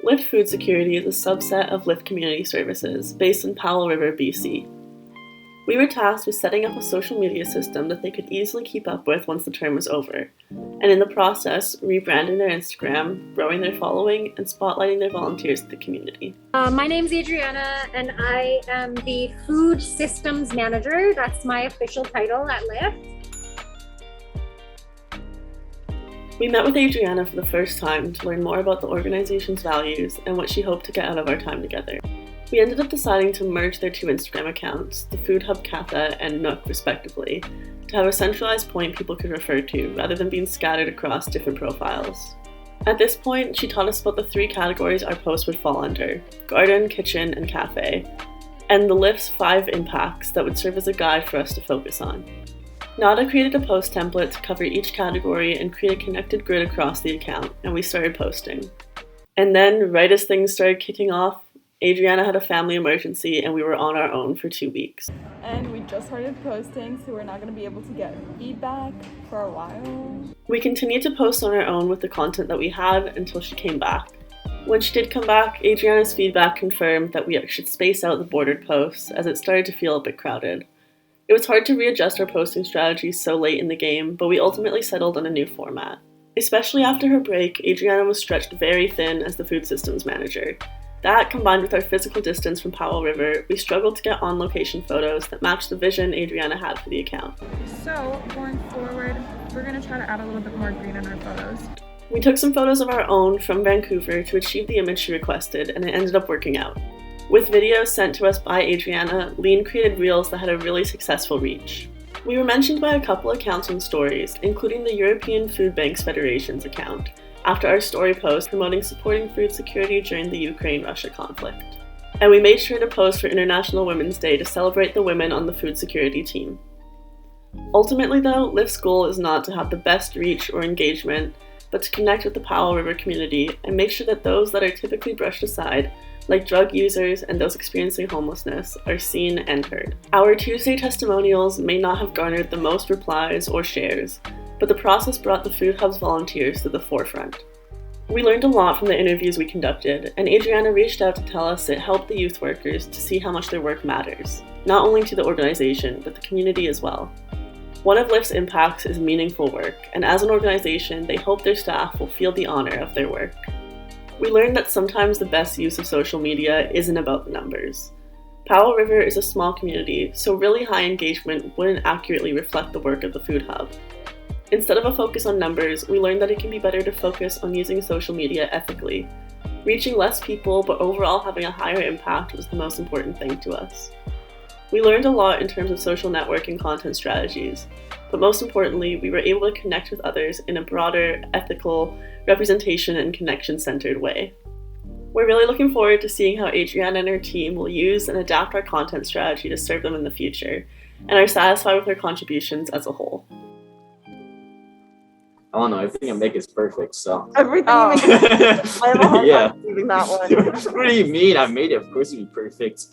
Lyft Food Security is a subset of Lyft Community Services based in Powell River, BC. We were tasked with setting up a social media system that they could easily keep up with once the term was over, and in the process, rebranding their Instagram, growing their following, and spotlighting their volunteers in the community. My name's Adriana, and I am the Food Systems Manager. That's my official title at Lyft. We met with Adriana for the first time to learn more about the organization's values and what she hoped to get out of our time together. We ended up deciding to merge their two Instagram accounts, the Food Hub Katha and Nook respectively, to have a centralized point people could refer to rather than being scattered across different profiles. At this point, she taught us about the three categories our post would fall under: garden, kitchen, and cafe, and the Lyft's 5 impacts that would serve as a guide for us to focus on. Nada created a post template to cover each category and create a connected grid across the account, and we started posting. And then, right as things started kicking off, Adriana had a family emergency and we were on our own for 2 weeks. And we just started posting, so we're not going to be able to get feedback for a while. We continued to post on our own with the content that we had until she came back. When she did come back, Adriana's feedback confirmed that we should space out the bordered posts as it started to feel a bit crowded. It was hard to readjust our posting strategies so late in the game, but we ultimately settled on a new format. Especially after her break, Adriana was stretched very thin as the food systems manager. That, combined with our physical distance from Powell River, we struggled to get on-location photos that matched the vision Adriana had for the account. So, going forward, we're going to try to add a little bit more green in our photos. We took some photos of our own from Vancouver to achieve the image she requested, and it ended up working out. With videos sent to us by Adriana, Lean created reels that had a really successful reach. We were mentioned by a couple accounts and stories, including the European Food Banks Federation's account, after our story post promoting supporting food security during the Ukraine-Russia conflict. And we made sure to post for International Women's Day to celebrate the women on the food security team. Ultimately though, Lyft's goal is not to have the best reach or engagement, but to connect with the Powell River community and make sure that those that are typically brushed aside, like drug users and those experiencing homelessness, are seen and heard. Our Tuesday testimonials may not have garnered the most replies or shares, but the process brought the Food Hub's volunteers to the forefront. We learned a lot from the interviews we conducted, and Adriana reached out to tell us it helped the youth workers to see how much their work matters, not only to the organization, but the community as well. One of Lyft's impacts is meaningful work, and as an organization, they hope their staff will feel the honor of their work. We learned that sometimes the best use of social media isn't about the numbers. Powell River is a small community, so really high engagement wouldn't accurately reflect the work of the Food Hub. Instead of a focus on numbers, we learned that it can be better to focus on using social media ethically. Reaching less people, but overall having a higher impact was the most important thing to us. We learned a lot in terms of social networking content strategies, but most importantly, we were able to connect with others in a broader, ethical, representation and connection-centered way. We're really looking forward to seeing how Adriana and her team will use and adapt our content strategy to serve them in the future, and are satisfied with their contributions as a whole. I don't know. Everything I make is perfect, so. Everything you make. I have a hard Yeah. time believing that one. What do you mean? I made it. Of course, it'd be perfect.